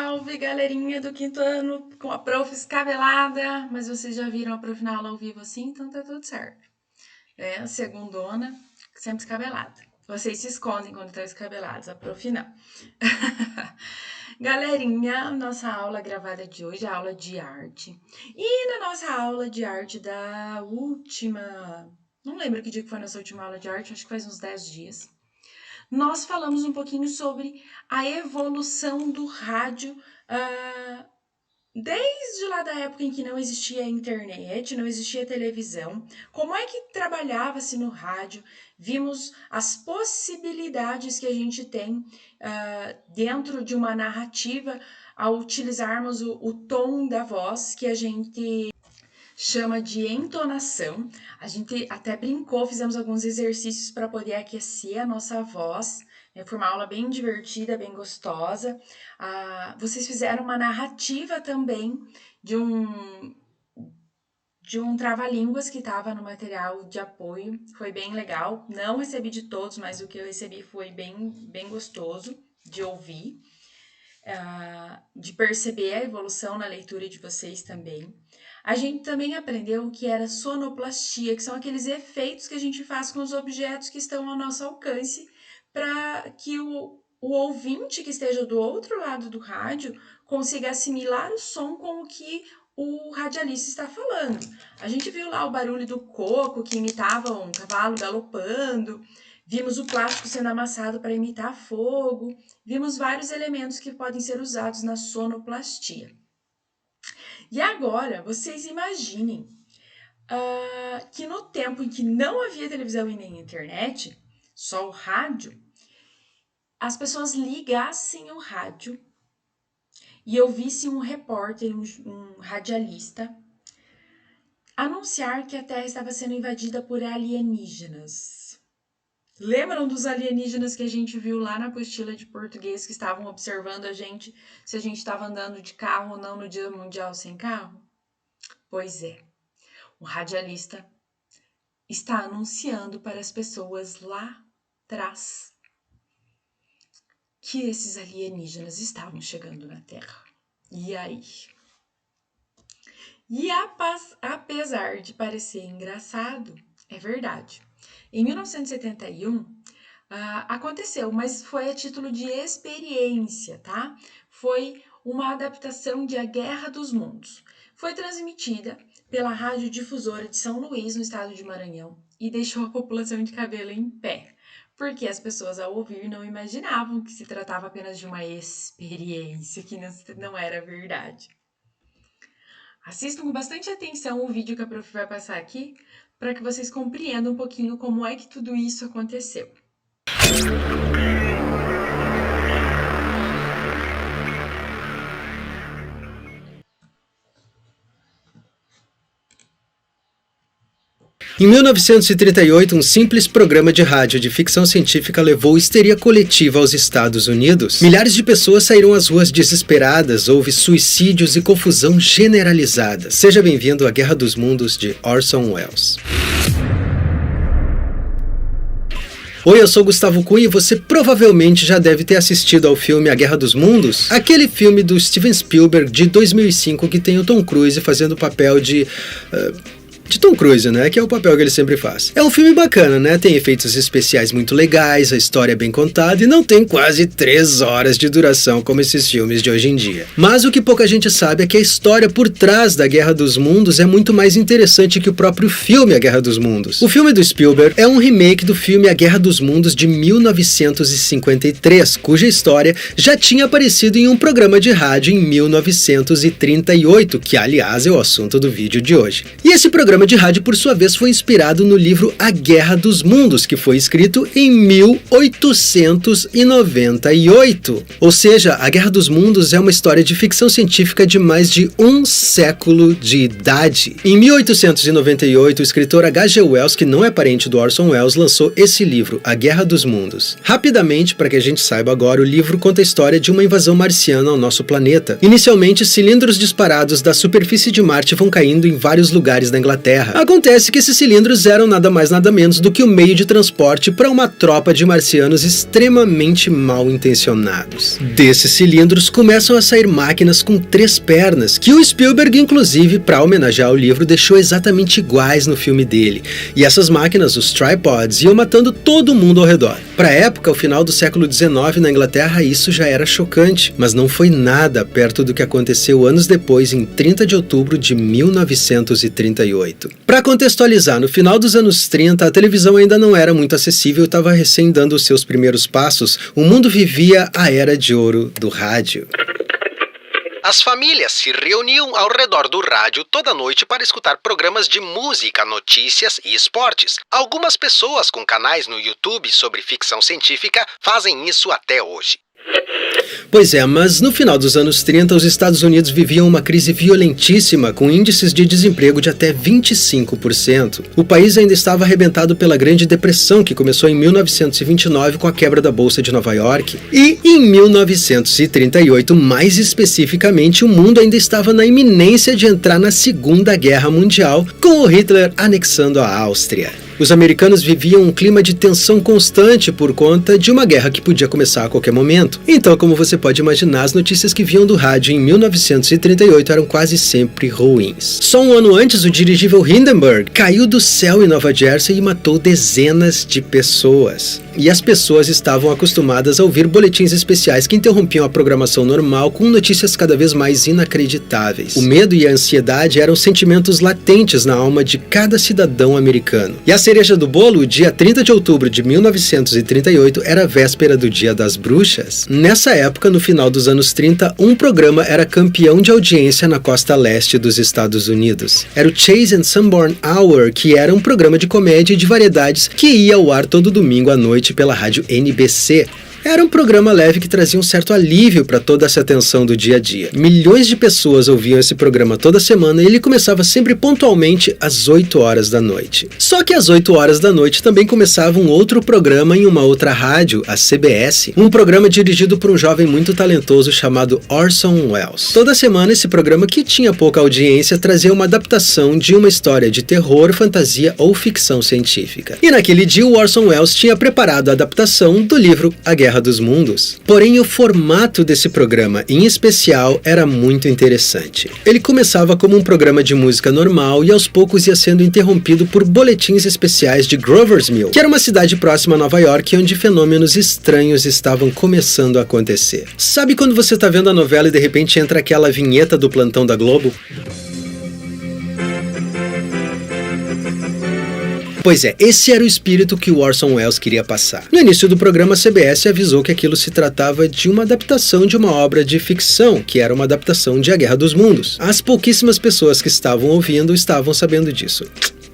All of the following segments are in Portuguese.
Salve, galerinha do quinto ano, com a prof escabelada, mas vocês já viram a prof na aula ao vivo assim, então tá tudo certo. A segundona, sempre escabelada. Vocês se escondem quando estão escabelados, a prof não. Galerinha, nossa aula gravada de hoje é a aula de arte. E na nossa aula de arte da última... Não lembro que dia que foi a nossa última aula de arte, acho que faz uns 10 dias. Nós falamos um pouquinho sobre a evolução do rádio desde lá da época em que não existia internet, não existia televisão, como é que trabalhava-se no rádio, vimos as possibilidades que a gente tem dentro de uma narrativa ao utilizarmos o tom da voz que a gente chama de entonação. A gente até brincou, fizemos alguns exercícios para poder aquecer a nossa voz. Foi uma aula bem divertida, bem gostosa. Vocês fizeram uma narrativa também de um trava-línguas que estava no material de apoio. Foi bem legal. Não recebi de todos, mas o que eu recebi foi bem gostoso de ouvir. De perceber a evolução na leitura de vocês também. A gente também aprendeu o que era sonoplastia, que são aqueles efeitos que a gente faz com os objetos que estão ao nosso alcance, para que o ouvinte que esteja do outro lado do rádio consiga assimilar o som com o que o radialista está falando. A gente viu lá o barulho do coco, que imitava um cavalo galopando. Vimos o plástico sendo amassado para imitar fogo. Vimos vários elementos que podem ser usados na sonoplastia. E agora, vocês imaginem que no tempo em que não havia televisão e nem internet, só o rádio, as pessoas ligassem o rádio e ouvissem um repórter, um radialista, anunciar que a Terra estava sendo invadida por alienígenas. Lembram dos alienígenas que a gente viu lá na apostila de português que estavam observando a gente, se a gente estava andando de carro ou não no Dia Mundial Sem Carro? Pois é, o radialista está anunciando para as pessoas lá atrás que esses alienígenas estavam chegando na Terra. E aí? E apesar de parecer engraçado, é verdade. Em 1971, aconteceu, mas foi a título de experiência, tá? Foi uma adaptação de A Guerra dos Mundos. Foi transmitida pela Rádio Difusora de São Luís, no estado de Maranhão, e deixou a população de cabelo em pé, porque as pessoas, ao ouvir, não imaginavam que se tratava apenas de uma experiência, que não era verdade. Assistam com bastante atenção o vídeo que a prof vai passar aqui, para que vocês compreendam um pouquinho como é que tudo isso aconteceu. Em 1938, um simples programa de rádio de ficção científica levou histeria coletiva aos Estados Unidos. Milhares de pessoas saíram às ruas desesperadas, houve suicídios e confusão generalizada. Seja bem-vindo à Guerra dos Mundos, de Orson Welles. Oi, eu sou Gustavo Cunha e você provavelmente já deve ter assistido ao filme A Guerra dos Mundos, aquele filme do Steven Spielberg de 2005 que tem o Tom Cruise fazendo o papel de Tom Cruise, né? Que é o papel que ele sempre faz. É um filme bacana, né? Tem efeitos especiais muito legais, a história é bem contada e não tem quase 3 horas de duração como esses filmes de hoje em dia. Mas o que pouca gente sabe é que a história por trás da Guerra dos Mundos é muito mais interessante que o próprio filme A Guerra dos Mundos. O filme do Spielberg é um remake do filme A Guerra dos Mundos de 1953, cuja história já tinha aparecido em um programa de rádio em 1938, que aliás é o assunto do vídeo de hoje. E esse programa de rádio, por sua vez, foi inspirado no livro A Guerra dos Mundos, que foi escrito em 1898. Ou seja, A Guerra dos Mundos é uma história de ficção científica de mais de um século de idade. Em 1898, o escritor H.G. Wells, que não é parente do Orson Welles, lançou esse livro, A Guerra dos Mundos. Rapidamente, para que a gente saiba agora, o livro conta a história de uma invasão marciana ao nosso planeta. Inicialmente, cilindros disparados da superfície de Marte vão caindo em vários lugares da Inglaterra, Terra. Acontece que esses cilindros eram nada mais nada menos do que o meio de transporte para uma tropa de marcianos extremamente mal intencionados. Desses cilindros começam a sair máquinas com 3 pernas, que o Spielberg, inclusive, para homenagear o livro, deixou exatamente iguais no filme dele. E essas máquinas, os tripods, iam matando todo mundo ao redor. Para a época, ao final do século XIX, na Inglaterra, isso já era chocante, mas não foi nada perto do que aconteceu anos depois, em 30 de outubro de 1938. Para contextualizar, no final dos anos 30, a televisão ainda não era muito acessível e estava recém dando os seus primeiros passos. O mundo vivia a era de ouro do rádio. As famílias se reuniam ao redor do rádio toda noite para escutar programas de música, notícias e esportes. Algumas pessoas com canais no YouTube sobre ficção científica fazem isso até hoje. Pois é, mas no final dos anos 30, os Estados Unidos viviam uma crise violentíssima, com índices de desemprego de até 25%. O país ainda estava arrebentado pela Grande Depressão, que começou em 1929 com a quebra da Bolsa de Nova York. E em 1938, mais especificamente, o mundo ainda estava na iminência de entrar na Segunda Guerra Mundial, com o Hitler anexando a Áustria. Os americanos viviam um clima de tensão constante por conta de uma guerra que podia começar a qualquer momento. Então, como você pode imaginar, as notícias que vinham do rádio em 1938 eram quase sempre ruins. Só um ano antes, o dirigível Hindenburg caiu do céu em Nova Jersey e matou dezenas de pessoas. E as pessoas estavam acostumadas a ouvir boletins especiais que interrompiam a programação normal com notícias cada vez mais inacreditáveis. O medo e a ansiedade eram sentimentos latentes na alma de cada cidadão americano. E a cereja do bolo, o dia 30 de outubro de 1938, era a véspera do Dia das Bruxas. Nessa época, no final dos anos 30, um programa era campeão de audiência na costa leste dos Estados Unidos. Era o Chase and Sanborn Hour, que era um programa de comédia e de variedades que ia ao ar todo domingo à noite pela rádio NBC. Era um programa leve que trazia um certo alívio para toda essa tensão do dia a dia. Milhões de pessoas ouviam esse programa toda semana e ele começava sempre pontualmente às 8 horas da noite. Só que às 8 horas da noite também começava um outro programa em uma outra rádio, a CBS, um programa dirigido por um jovem muito talentoso chamado Orson Welles. Toda semana esse programa, que tinha pouca audiência, trazia uma adaptação de uma história de terror, fantasia ou ficção científica. E naquele dia o Orson Welles tinha preparado a adaptação do livro A Guerra dos Mundos. Porém, o formato desse programa, em especial, era muito interessante. Ele começava como um programa de música normal e aos poucos ia sendo interrompido por boletins especiais de Grover's Mill, que era uma cidade próxima a Nova York onde fenômenos estranhos estavam começando a acontecer. Sabe quando você tá vendo a novela e de repente entra aquela vinheta do plantão da Globo? Pois é, esse era o espírito que o Orson Welles queria passar. No início do programa, a CBS avisou que aquilo se tratava de uma adaptação de uma obra de ficção, que era uma adaptação de A Guerra dos Mundos. As pouquíssimas pessoas que estavam ouvindo estavam sabendo disso.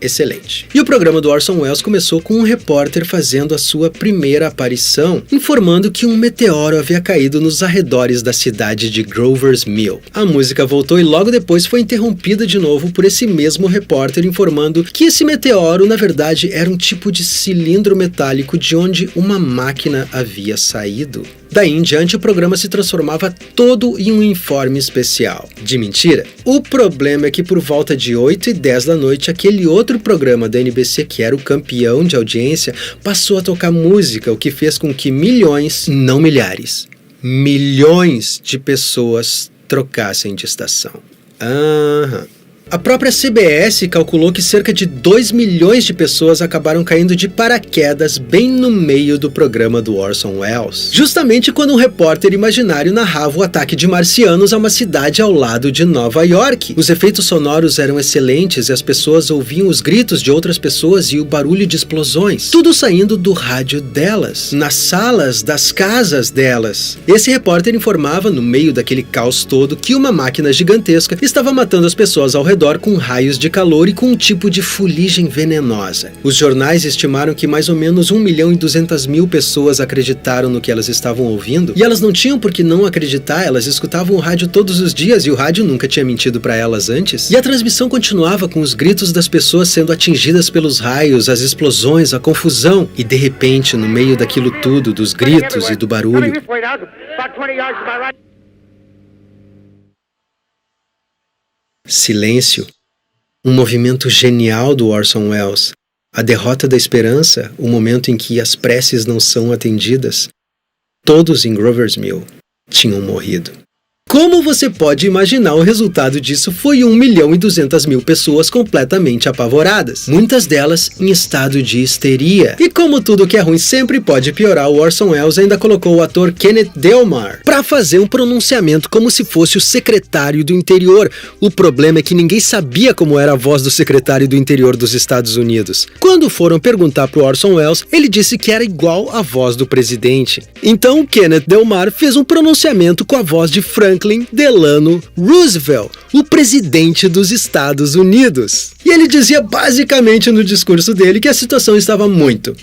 Excelente. E o programa do Orson Welles começou com um repórter fazendo a sua primeira aparição, informando que um meteoro havia caído nos arredores da cidade de Grover's Mill. A música voltou e logo depois foi interrompida de novo por esse mesmo repórter informando que esse meteoro, na verdade, era um tipo de cilindro metálico de onde uma máquina havia saído. Daí em diante, o programa se transformava todo em um informe especial. De mentira? O problema é que por volta de 8 e 10 da noite, aquele outro programa da NBC, que era o campeão de audiência, passou a tocar música, o que fez com que milhões, não milhares, milhões de pessoas trocassem de estação. A própria CBS calculou que cerca de 2 milhões de pessoas acabaram caindo de paraquedas bem no meio do programa do Orson Welles, justamente quando um repórter imaginário narrava o ataque de marcianos a uma cidade ao lado de Nova York. Os efeitos sonoros eram excelentes e as pessoas ouviam os gritos de outras pessoas e o barulho de explosões, tudo saindo do rádio delas, nas salas das casas delas. Esse repórter informava, no meio daquele caos todo, que uma máquina gigantesca estava matando as pessoas ao redor com raios de calor e com um tipo de fuligem venenosa. Os jornais estimaram que mais ou menos 1.200.000 pessoas acreditaram no que elas estavam ouvindo, e elas não tinham por que não acreditar, elas escutavam o rádio todos os dias e o rádio nunca tinha mentido para elas antes. E a transmissão continuava com os gritos das pessoas sendo atingidas pelos raios, as explosões, a confusão, e de repente, no meio daquilo tudo, dos gritos e do barulho, silêncio. Um movimento genial do Orson Welles. A derrota da esperança, o momento em que as preces não são atendidas. Todos em Grover's Mill tinham morrido. Como você pode imaginar, o resultado disso foi 1.200.000 pessoas completamente apavoradas, muitas delas em estado de histeria. E como tudo que é ruim sempre pode piorar, o Orson Welles ainda colocou o ator Kenneth Delmar para fazer um pronunciamento como se fosse o secretário do interior. O problema é que ninguém sabia como era a voz do secretário do interior dos Estados Unidos. Quando foram perguntar para o Orson Welles, ele disse que era igual à voz do presidente. Então Kenneth Delmar fez um pronunciamento com a voz de Franklin Delano Roosevelt, o presidente dos Estados Unidos. E ele dizia basicamente no discurso dele que a situação estava muito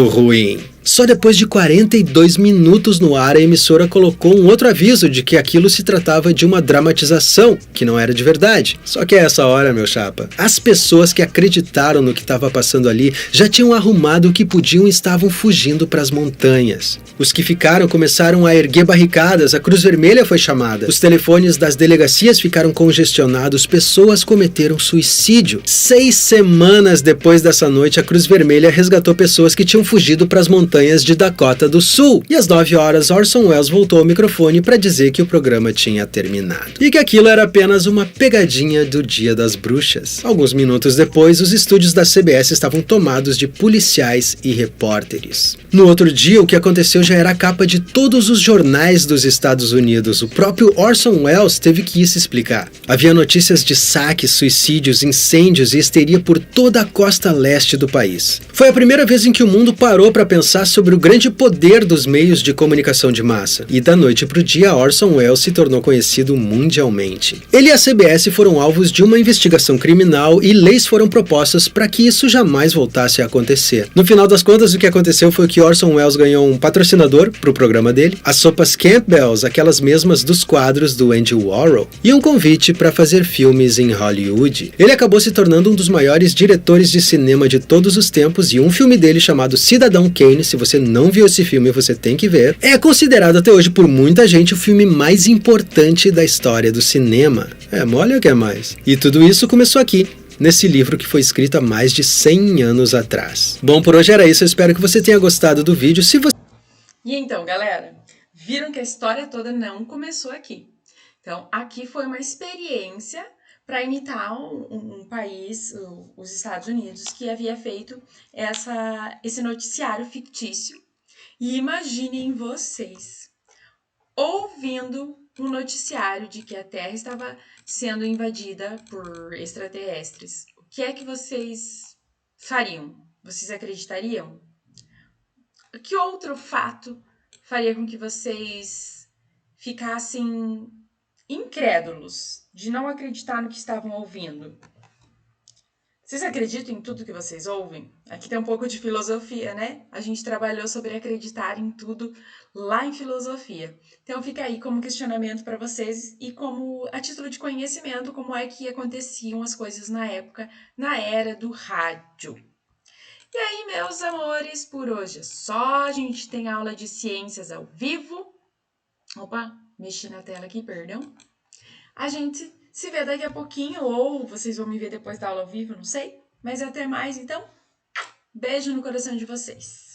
ruim. Só depois de 42 minutos no ar, a emissora colocou um outro aviso de que aquilo se tratava de uma dramatização, que não era de verdade. Só que a essa hora, meu chapa, as pessoas que acreditaram no que estava passando ali já tinham arrumado o que podiam e estavam fugindo para as montanhas. Os que ficaram começaram a erguer barricadas, a Cruz Vermelha foi chamada, os telefones das delegacias ficaram congestionados, pessoas cometeram suicídio. 6 semanas depois dessa noite, a Cruz Vermelha resgatou pessoas que tinham fugido para as montanhas de Dakota do Sul. E às 9 horas, Orson Welles voltou ao microfone para dizer que o programa tinha terminado. E que aquilo era apenas uma pegadinha do Dia das Bruxas. Alguns minutos depois, os estúdios da CBS estavam tomados de policiais e repórteres. No outro dia, o que aconteceu já era a capa de todos os jornais dos Estados Unidos. O próprio Orson Welles teve que ir se explicar. Havia notícias de saques, suicídios, incêndios e histeria por toda a costa leste do país. Foi a primeira vez em que o mundo parou para pensar sobre o grande poder dos meios de comunicação de massa. E da noite para o dia, Orson Welles se tornou conhecido mundialmente. Ele e a CBS foram alvos de uma investigação criminal e leis foram propostas para que isso jamais voltasse a acontecer. No final das contas, o que aconteceu foi que Orson Welles ganhou um patrocinador para o programa dele, as sopas Campbell's, aquelas mesmas dos quadros do Andy Warhol, e um convite para fazer filmes em Hollywood. Ele acabou se tornando um dos maiores diretores de cinema de todos os tempos e um filme dele chamado Cidadão Kane, se você não viu esse filme, você tem que ver. É considerado até hoje por muita gente o filme mais importante da história do cinema. Mole o que é mais. E tudo isso começou aqui, nesse livro que foi escrito há mais de 100 anos atrás. Bom, por hoje era isso. Eu espero que você tenha gostado do vídeo. Se você... E então, galera, viram que a história toda não começou aqui. Então, aqui foi uma experiência para imitar um país, os Estados Unidos, que havia feito esse noticiário fictício. E imaginem vocês ouvindo um noticiário de que a Terra estava sendo invadida por extraterrestres. O que é que vocês fariam? Vocês acreditariam? Que outro fato faria com que vocês ficassem incrédulos de não acreditar no que estavam ouvindo? Vocês acreditam em tudo que vocês ouvem? Aqui tem um pouco de filosofia, né? A gente trabalhou sobre acreditar em tudo lá em filosofia. Então fica aí como questionamento para vocês e como a título de conhecimento como é que aconteciam as coisas na época, na era do rádio. E aí, meus amores, por hoje é só. A gente tem aula de ciências ao vivo. Opa, mexi na tela aqui, perdão. A gente se vê daqui a pouquinho, ou vocês vão me ver depois da aula ao vivo, não sei. Mas até mais, então. Beijo no coração de vocês.